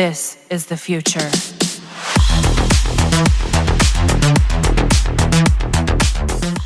This is the future.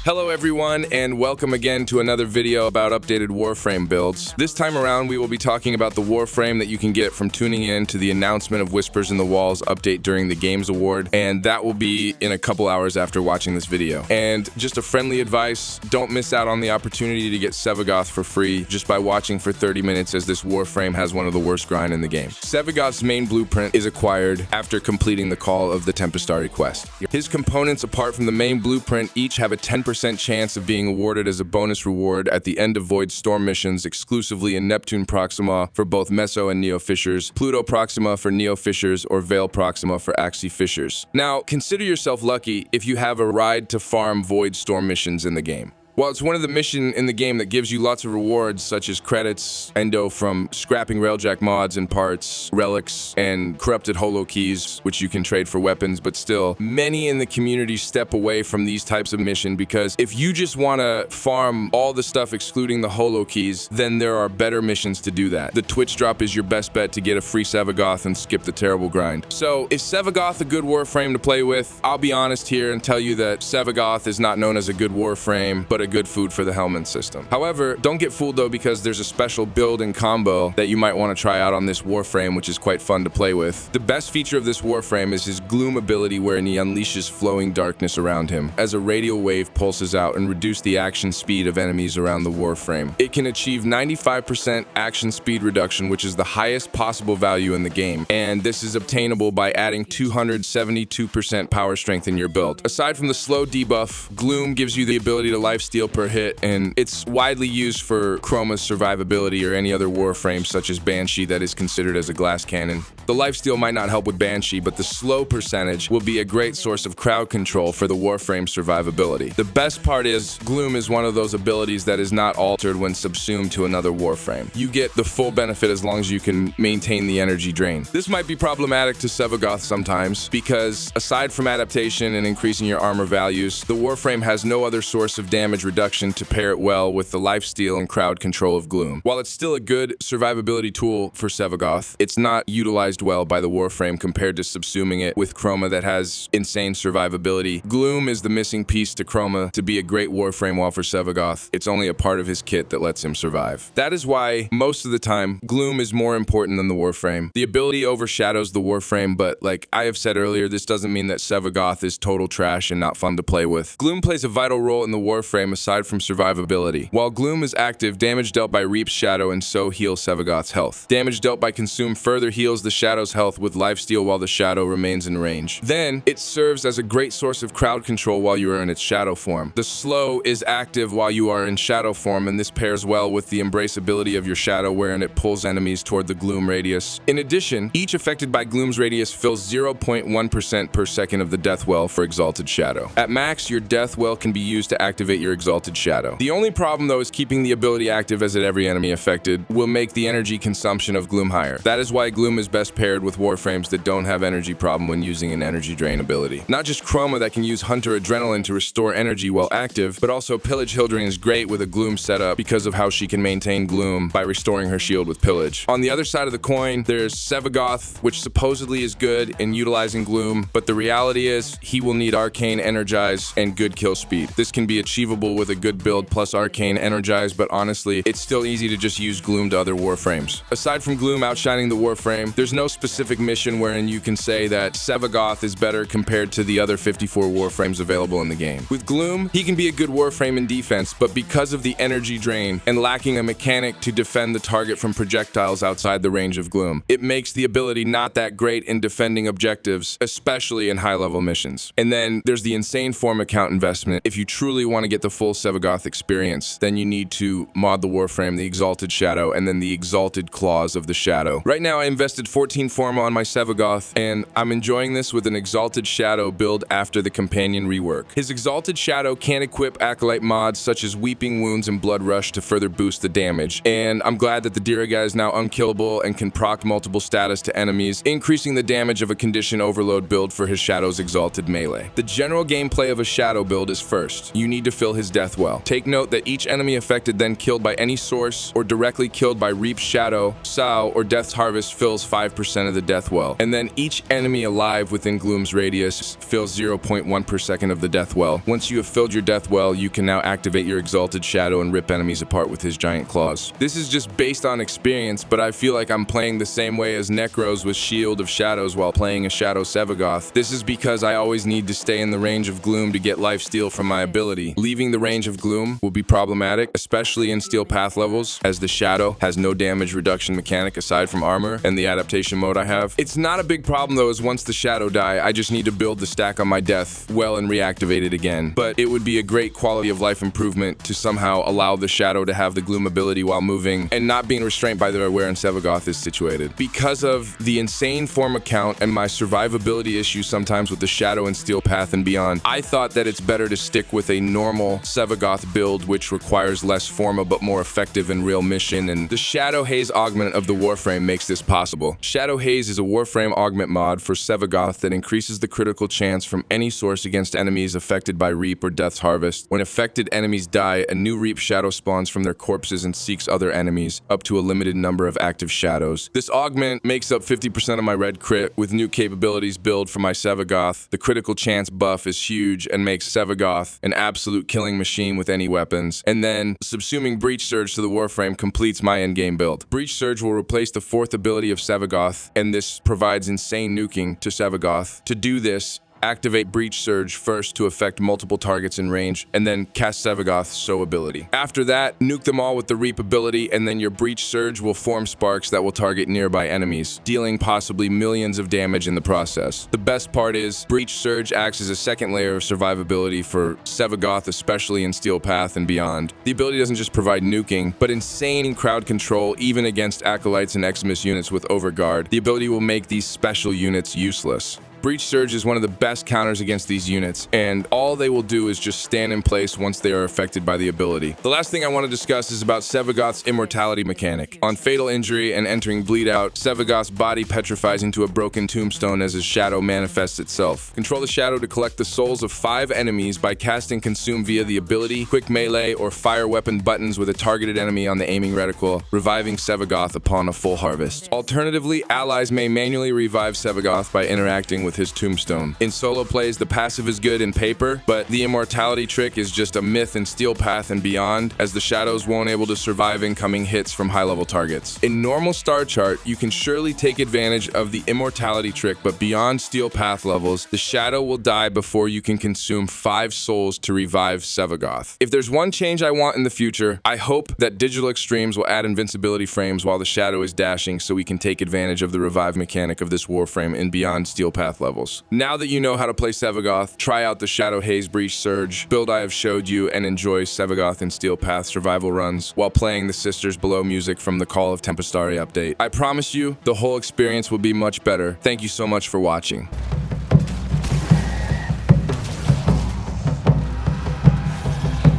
Hello everyone, and welcome again to another video about updated Warframe builds. This time around, we will be talking about the Warframe that you can get from tuning in to the announcement of Whispers in the Walls update during the Games Award, and that will be in a couple hours after watching this video. And just a friendly advice, don't miss out on the opportunity to get Sevagoth for free just by watching for 30 minutes, as this Warframe has one of the worst grind in the game. Sevagoth's main blueprint is acquired after completing the Call of the Tempestari quest. His components, apart from the main blueprint, each have a 10% chance of being awarded as a bonus reward at the end of Void Storm missions exclusively in Neptune Proxima for both Meso and Neo Fissures, Pluto Proxima for Neo Fissures, or Vale Proxima for Axii Fissures. Now, consider yourself lucky if you have a ride to farm Void Storm missions in the game. While it's one of the missions in the game that gives you lots of rewards, such as credits, endo from scrapping railjack mods and parts, relics, and corrupted holo keys, which you can trade for weapons, but still, many in the community step away from these types of missions because if you just want to farm all the stuff excluding the holo keys, then there are better missions to do that. The Twitch drop is your best bet to get a free Sevagoth and skip the terrible grind. So, is Sevagoth a good Warframe to play with? I'll be honest here and tell you that Sevagoth is not known as a good Warframe, but a good food for the Hellman system. However, don't get fooled though, because there's a special build and combo that you might want to try out on this Warframe, which is quite fun to play with. The best feature of this Warframe is his Gloom ability, wherein he unleashes flowing darkness around him as a radial wave pulses out and reduces the action speed of enemies around the Warframe. It can achieve 95% action speed reduction, which is the highest possible value in the game, and this is obtainable by adding 272% power strength in your build. Aside from the slow debuff, Gloom gives you the ability to lifesteal per hit, and it's widely used for Chroma's survivability or any other Warframe such as Banshee that is considered as a glass cannon. The lifesteal might not help with Banshee, but the slow percentage will be a great source of crowd control for the Warframe survivability. The best part is, Gloom is one of those abilities that is not altered when subsumed to another Warframe. You get the full benefit as long as you can maintain the energy drain. This might be problematic to Sevagoth sometimes, because aside from adaptation and increasing your armor values, the Warframe has no other source of damage reduction to pair it well with the lifesteal and crowd control of Gloom. While it's still a good survivability tool for Sevagoth, it's not utilized well by the Warframe compared to subsuming it with Chroma that has insane survivability. Gloom is the missing piece to Chroma to be a great Warframe, while for Sevagoth, it's only a part of his kit that lets him survive. That is why, most of the time, Gloom is more important than the Warframe. The ability overshadows the Warframe, but like I have said earlier, this doesn't mean that Sevagoth is total trash and not fun to play with. Gloom plays a vital role in the Warframe aside from survivability. While Gloom is active, damage dealt by Reap's Shadow and so heals Sevagoth's health. Damage dealt by Consume further heals the Shadow's health with lifesteal while the Shadow remains in range. Then, it serves as a great source of crowd control while you are in its Shadow form. The Slow is active while you are in Shadow form, and this pairs well with the Embrace ability of your Shadow, wherein it pulls enemies toward the Gloom radius. In addition, each affected by Gloom's radius fills 0.1% per second of the Death Well for Exalted Shadow. At max, your Death Well can be used to activate your Exalted Shadow. The only problem though is keeping the ability active, as at every enemy affected will make the energy consumption of Gloom higher. That is why Gloom is best paired with Warframes that don't have energy problem when using an energy drain ability. Not just Chroma that can use Hunter Adrenaline to restore energy while active, but also Pillage Hildring is great with a Gloom setup because of how she can maintain Gloom by restoring her shield with Pillage. On the other side of the coin, there's Sevagoth, which supposedly is good in utilizing Gloom, but the reality is he will need Arcane Energize and good kill speed. This can be achievable with a good build plus Arcane Energize, but honestly, it's still easy to just use Gloom to other Warframes. Aside from Gloom outshining the Warframe, there's no specific mission wherein you can say that Sevagoth is better compared to the other 54 Warframes available in the game. With Gloom, he can be a good Warframe in defense, but because of the energy drain and lacking a mechanic to defend the target from projectiles outside the range of Gloom, it makes the ability not that great in defending objectives, especially in high-level missions. And then there's the insane form account investment. If you truly want to get the full Sevagoth experience, then you need to mod the Warframe, the Exalted Shadow, and then the Exalted Claws of the Shadow. Right now, I invested 14 Forma on my Sevagoth, and I'm enjoying this with an Exalted Shadow build after the Companion rework. His Exalted Shadow can equip Acolyte mods such as Weeping Wounds and Blood Rush to further boost the damage, and I'm glad that the Diriga is now unkillable and can proc multiple status to enemies, increasing the damage of a Condition Overload build for his Shadow's Exalted melee. The general gameplay of a Shadow build is first. You need to fill his his death well. Take note that each enemy affected then killed by any source or directly killed by Reap's shadow, Sow, or Death's harvest fills 5% of the death well. And then each enemy alive within Gloom's radius fills 0.1 per second of the death well. Once you have filled your death well, you can now activate your exalted shadow and rip enemies apart with his giant claws. This is just based on experience, but I feel like I'm playing the same way as Necros with Shield of Shadows while playing a Shadow Sevagoth. This is because I always need to stay in the range of Gloom to get lifesteal from my ability. Leaving the range of Gloom will be problematic, especially in Steel Path levels, as the Shadow has no damage reduction mechanic aside from armor and the adaptation mode I have. It's not a big problem though, as once the Shadow die, I just need to build the stack on my death well and reactivate it again. But it would be a great quality of life improvement to somehow allow the Shadow to have the Gloom ability while moving and not being restrained by where in Sevagoth is situated. Because of the insane form account and my survivability issues sometimes with the Shadow and Steel Path and beyond, I thought that it's better to stick with a normal Sevagoth build which requires less forma but more effective in real mission, and the Shadow Haze augment of the Warframe makes this possible. Shadow Haze is a Warframe augment mod for Sevagoth that increases the critical chance from any source against enemies affected by Reap or Death's Harvest. When affected enemies die, a new Reap shadow spawns from their corpses and seeks other enemies, up to a limited number of active shadows. This augment makes up 50% of my red crit. With new capabilities built for my Sevagoth, the critical chance buff is huge and makes Sevagoth an absolute killing machine with any weapons. And then, subsuming Breach Surge to the Warframe completes my endgame build. Breach Surge will replace the 4th ability of Sevagoth, and this provides insane nuking to Sevagoth. To do this, activate Breach Surge first to affect multiple targets in range, and then cast Sevagoth's Sow ability. After that, nuke them all with the Reap ability, and then your Breach Surge will form sparks that will target nearby enemies, dealing possibly millions of damage in the process. The best part is, Breach Surge acts as a second layer of survivability for Sevagoth, especially in Steel Path and beyond. The ability doesn't just provide nuking, but insane crowd control even against Acolytes and Eximus units with Overguard. The ability will make these special units useless. Breach Surge is one of the best counters against these units, and all they will do is just stand in place once they are affected by the ability. The last thing I want to discuss is about Sevagoth's immortality mechanic. On fatal injury and entering bleed out, Sevagoth's body petrifies into a broken tombstone as his shadow manifests itself. Control the shadow to collect the souls of 5 enemies by casting Consume via the ability, quick melee, or fire weapon buttons with a targeted enemy on the aiming reticle, reviving Sevagoth upon a full harvest. Alternatively, allies may manually revive Sevagoth by interacting with his tombstone. In solo plays, the passive is good in paper, but the immortality trick is just a myth in Steel Path and beyond, as the shadows won't able to survive incoming hits from high-level targets. In normal star chart, you can surely take advantage of the immortality trick, but beyond Steel Path levels, the shadow will die before you can consume 5 souls to revive Sevagoth. If there's one change I want in the future, I hope that Digital Extremes will add invincibility frames while the shadow is dashing so we can take advantage of the revive mechanic of this Warframe in beyond Steel Path levels. Now that you know how to play Sevagoth, try out the Shadow Haze Breach Surge build I have showed you and enjoy Sevagoth and Steel Path survival runs while playing the Sisters Below music from the Call of Tempestari update. I promise you, the whole experience will be much better. Thank you so much for watching.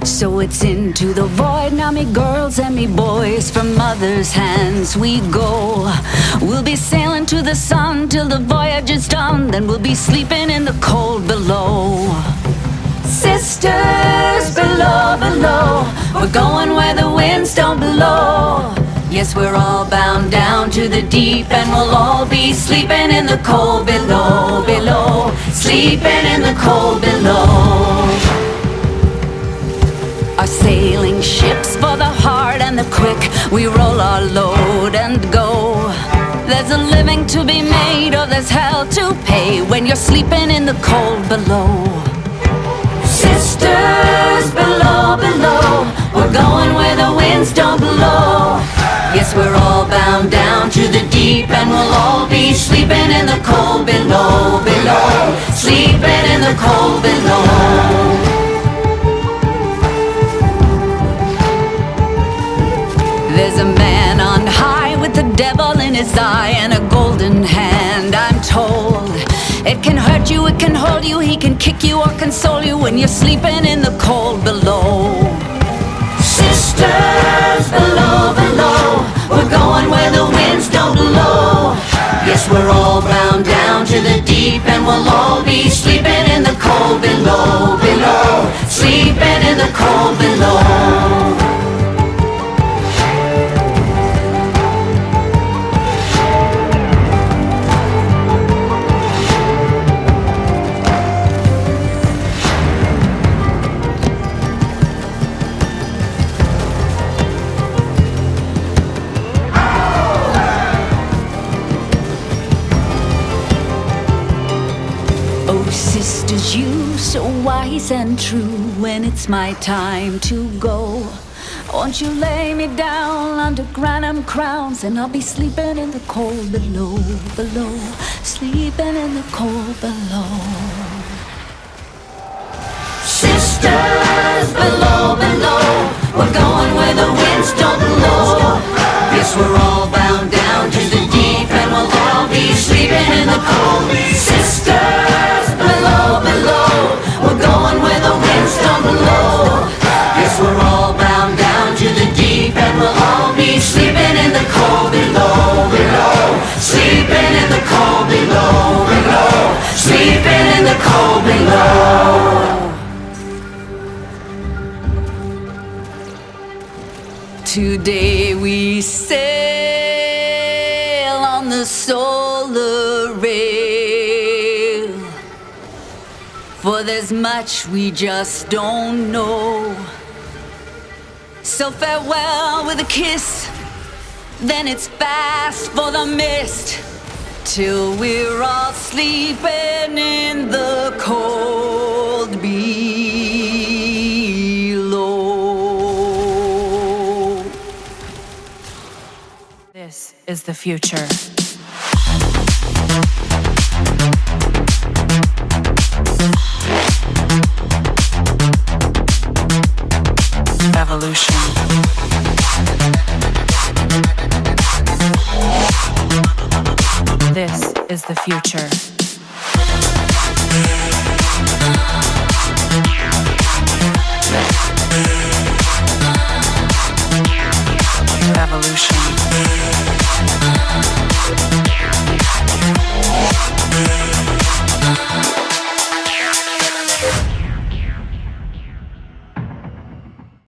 So it's into the void, now me girls and me boys, from mother's hands we go. We'll be sailing to the sun till the voyage is done, then we'll be sleeping in the cold below. Sisters below, below, we're going where the winds don't blow. Yes, we're all bound down to the deep, and we'll all be sleeping in the cold below, below, sleeping in the cold below. Our sailing ships for the hard and the quick, we roll our load and go. There's a living to be made, or there's hell to pay when you're sleeping in the cold below. Sisters below, below, we're going where the winds don't blow. Yes, we're all bound down to the deep, and we'll all be sleeping in the cold below, below, sleeping in the cold below. There's a man on high with the devil in his eye and a golden hand, I'm told. It can hurt you, it can hold you, he can kick you or console you when you're sleeping in the cold below. Sisters below, below, we're going where the winds don't blow. Yes, we're all bound down to the deep, and we'll all be sleeping in the cold below, below, sleeping in the cold peace and true when it's my time to go. Won't you lay me down under granite crowns, and I'll be sleeping in the cold below, below, sleeping in the cold below. Sisters below, below, we're going where the winds don't blow. Yes, we're all bound down to the deep, and we'll all be sleeping in the cold. Sisters below, below, we're going where the winds don't blow. Yes, we're all bound down to the deep, and we'll all be sleeping in the cold below, below, sleeping in the cold below, below, sleeping in the cold below. Today we sail on the solar rail, for there's much we just don't know. So farewell with a kiss, then it's fast for the mist, till we're all sleeping in the cold below. This is the future. Evolution. This is the future.